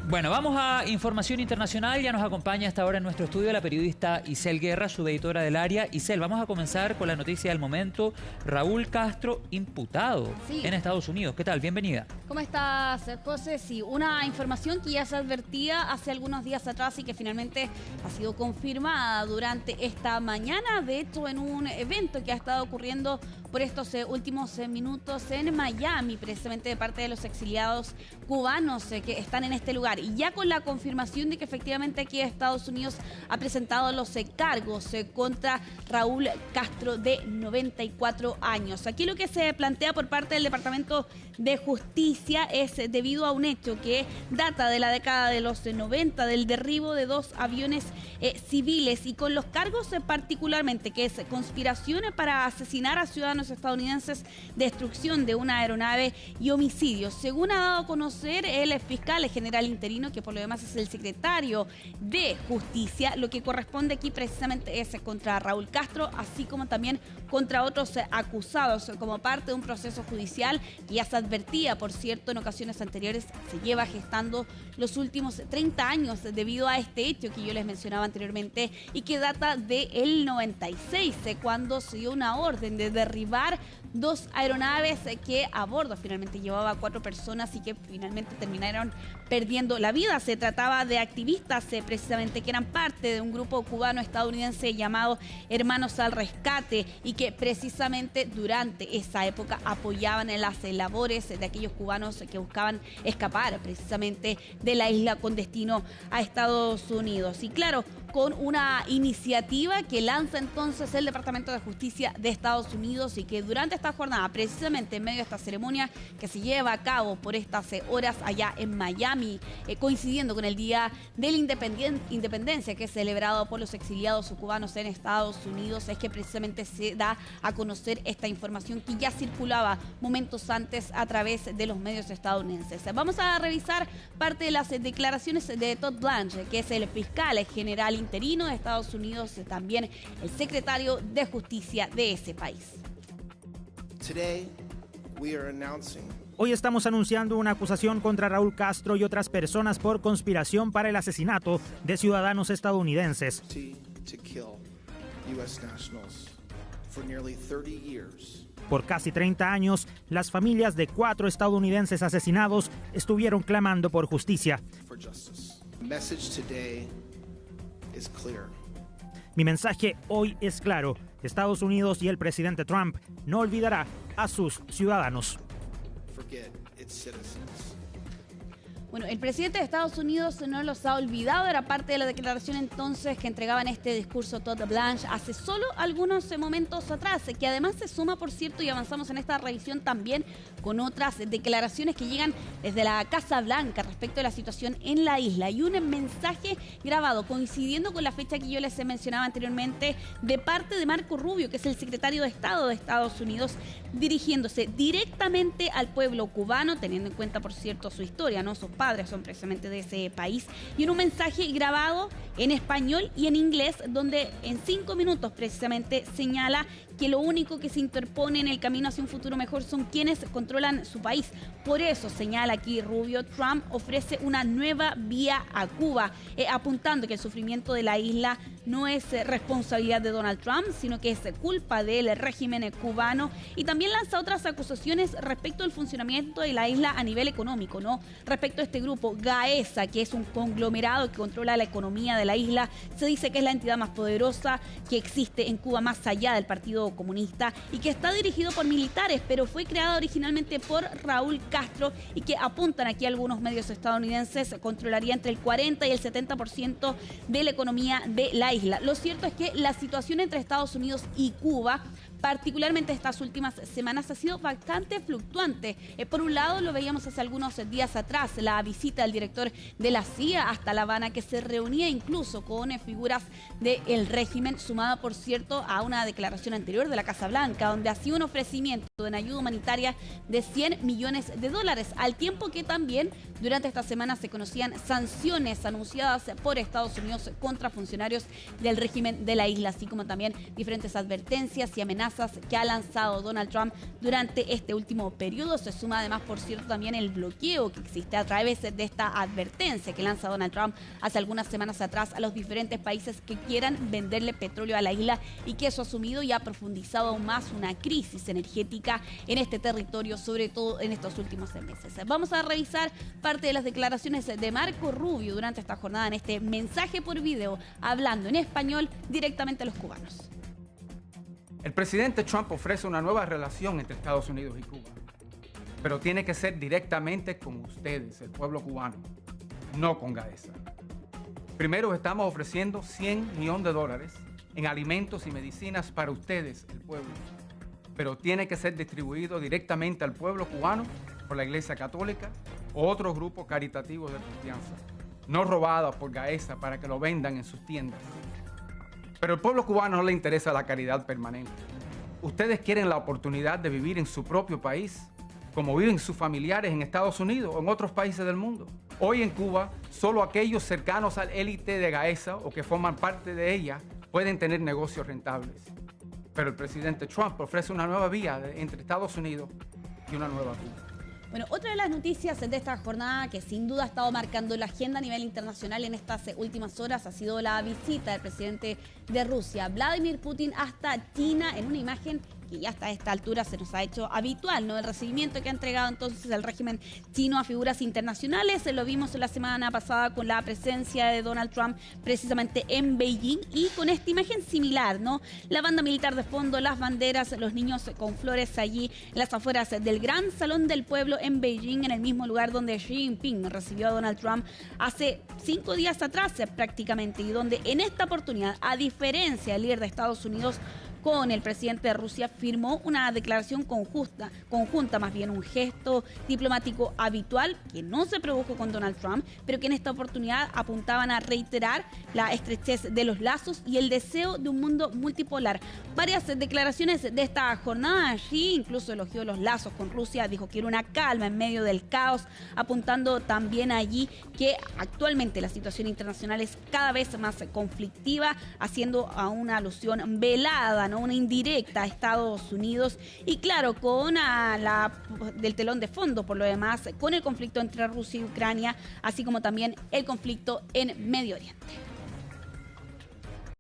Bueno, vamos a información internacional. Ya nos acompaña hasta ahora en nuestro estudio la periodista Isel Guerra, subeditora del área. Isel, vamos a comenzar con la noticia del momento. Raúl Castro imputado en Estados Unidos. ¿Qué tal? Bienvenida. ¿Cómo estás, José? Sí, una información que ya se advertía hace algunos días atrás y que finalmente ha sido confirmada durante esta mañana. De hecho, en un evento que ha estado ocurriendo por estos últimos minutos en Miami, precisamente de parte de los exiliados cubanos que están en este lugar. Y ya con la confirmación de que efectivamente aquí Estados Unidos ha presentado los cargos contra Raúl Castro, de 94 años. Aquí lo que se plantea por parte del Departamento de Justicia es debido a un hecho que data de la década de los 90, del derribo de dos aviones civiles, y con los cargos particularmente que es conspiración para asesinar a ciudadanos estadounidenses, destrucción de una aeronave y homicidio. Según ha dado a conocer el fiscal general interino, que por lo demás es el secretario de Justicia, lo que corresponde aquí precisamente es contra Raúl Castro, así como también contra otros acusados como parte de un proceso judicial que ya se advertía, por cierto, en ocasiones anteriores, se lleva gestando los últimos 30 años debido a este hecho que yo les mencionaba anteriormente y que data del 96, cuando se dio una orden de derribar dos aeronaves que a bordo finalmente llevaba 4 personas y que finalmente terminaron perdiendo la vida. Se trataba de activistas precisamente que eran parte de un grupo cubano-estadounidense llamado Hermanos al Rescate y que precisamente durante esa época apoyaban en las labores de aquellos cubanos que buscaban escapar precisamente de la isla con destino a Estados Unidos. Y claro, con una iniciativa que lanza entonces el Departamento de Justicia de Estados Unidos y que durante esta jornada, precisamente en medio de esta ceremonia que se lleva a cabo por estas horas allá en Miami, coincidiendo con el Día de la Independencia que es celebrado por los exiliados cubanos en Estados Unidos, es que precisamente se da a conocer esta información que ya circulaba momentos antes a través de los medios estadounidenses. Vamos a revisar parte de las declaraciones de Todd Blanche, que es el fiscal general interino de Estados Unidos, también el secretario de Justicia de ese país. Hoy estamos anunciando una acusación contra Raúl Castro y otras personas por conspiración para el asesinato de ciudadanos estadounidenses. Por casi 30 años, las familias de 4 estadounidenses asesinados estuvieron clamando por justicia. Mi mensaje hoy es claro. Estados Unidos y el presidente Trump no olvidará a sus ciudadanos. Bueno, el presidente de Estados Unidos no los ha olvidado, era parte de la declaración entonces que entregaba en este discurso Todd Blanche hace solo algunos momentos atrás, que además se suma, por cierto, y avanzamos en esta revisión también con otras declaraciones que llegan desde la Casa Blanca respecto de la situación en la isla, y un mensaje grabado coincidiendo con la fecha que yo les mencionaba anteriormente de parte de Marco Rubio, que es el secretario de Estado de Estados Unidos, dirigiéndose directamente al pueblo cubano, teniendo en cuenta, por cierto, su historia, ¿no? Sus padres son precisamente de ese país, y en un mensaje grabado en español y en inglés, donde en 5 minutos precisamente señala que lo único que se interpone en el camino hacia un futuro mejor son quienes controlan su país. Por eso, señala aquí Rubio, Trump ofrece una nueva vía a Cuba, apuntando que el sufrimiento de la isla no es responsabilidad de Donald Trump, sino que es culpa del régimen cubano, y también lanza otras acusaciones respecto al funcionamiento de la isla a nivel económico, ¿no? Respecto a este grupo, Gaesa, que es un conglomerado que controla la economía de la isla, se dice que es la entidad más poderosa que existe en Cuba más allá del Partido Comunista y que está dirigido por militares, pero fue creado originalmente por Raúl Castro y que apuntan aquí algunos medios estadounidenses controlaría entre el 40 y el 70% de la economía de la isla. Lo cierto es que la situación entre Estados Unidos y Cuba, particularmente estas últimas semanas, ha sido bastante fluctuante. Por un lado, lo veíamos hace algunos días atrás, la visita del director de la CIA hasta La Habana, que se reunía incluso con figuras del régimen, sumada, por cierto, a una declaración anterior de la Casa Blanca, donde hacía un ofrecimiento en ayuda humanitaria de $100 millones, al tiempo que también durante esta semana se conocían sanciones anunciadas por Estados Unidos contra funcionarios del régimen de la isla, así como también diferentes advertencias y amenazas que ha lanzado Donald Trump durante este último periodo. Se suma además, por cierto, también el bloqueo que existe a través de esta advertencia que lanza Donald Trump hace algunas semanas atrás a los diferentes países que quieran venderle petróleo a la isla, y que eso ha asumido y ha profundizado aún más una crisis energética en este territorio, sobre todo en estos últimos meses. Vamos a revisar parte de las declaraciones de Marco Rubio durante esta jornada en este mensaje por video, hablando en español directamente a los cubanos. El presidente Trump ofrece una nueva relación entre Estados Unidos y Cuba, pero tiene que ser directamente con ustedes, el pueblo cubano, no con Gaesa. Primero, estamos ofreciendo $100 millones en alimentos y medicinas para ustedes, el pueblo, pero tiene que ser distribuido directamente al pueblo cubano por la Iglesia Católica o otros grupos caritativos de confianza, no robados por Gaesa para que lo vendan en sus tiendas. Pero al pueblo cubano no le interesa la caridad permanente. Ustedes quieren la oportunidad de vivir en su propio país, como viven sus familiares en Estados Unidos o en otros países del mundo. Hoy en Cuba, solo aquellos cercanos al élite de Gaesa o que forman parte de ella pueden tener negocios rentables. Pero el presidente Trump ofrece una nueva vía entre Estados Unidos y una nueva Cuba. Bueno, otra de las noticias de esta jornada que sin duda ha estado marcando la agenda a nivel internacional en estas últimas horas ha sido la visita del presidente de Rusia, Vladimir Putin, hasta China, en una imagen que ya hasta a esta altura se nos ha hecho habitual, ¿no? El recibimiento que ha entregado entonces el régimen chino a figuras internacionales. Lo vimos la semana pasada con la presencia de Donald Trump precisamente en Beijing, y con esta imagen similar, ¿no? La banda militar de fondo, las banderas, los niños con flores allí en las afueras del Gran Salón del Pueblo en Beijing, en el mismo lugar donde Xi Jinping recibió a Donald Trump hace 5 días atrás prácticamente, y donde en esta oportunidad, a diferencia del líder de Estados Unidos con el presidente de Rusia, firmó una declaración conjunta, más bien un gesto diplomático habitual que no se produjo con Donald Trump, pero que en esta oportunidad apuntaban a reiterar la estrechez de los lazos y el deseo de un mundo multipolar. Varias declaraciones de esta jornada, Xi incluso elogió los lazos con Rusia, dijo que era una calma en medio del caos, apuntando también allí que actualmente la situación internacional es cada vez más conflictiva, haciendo a una alusión velada, ¿no? Una indirecta a Estados Unidos, y claro, con del telón de fondo, por lo demás, con el conflicto entre Rusia y Ucrania, así como también el conflicto en Medio Oriente.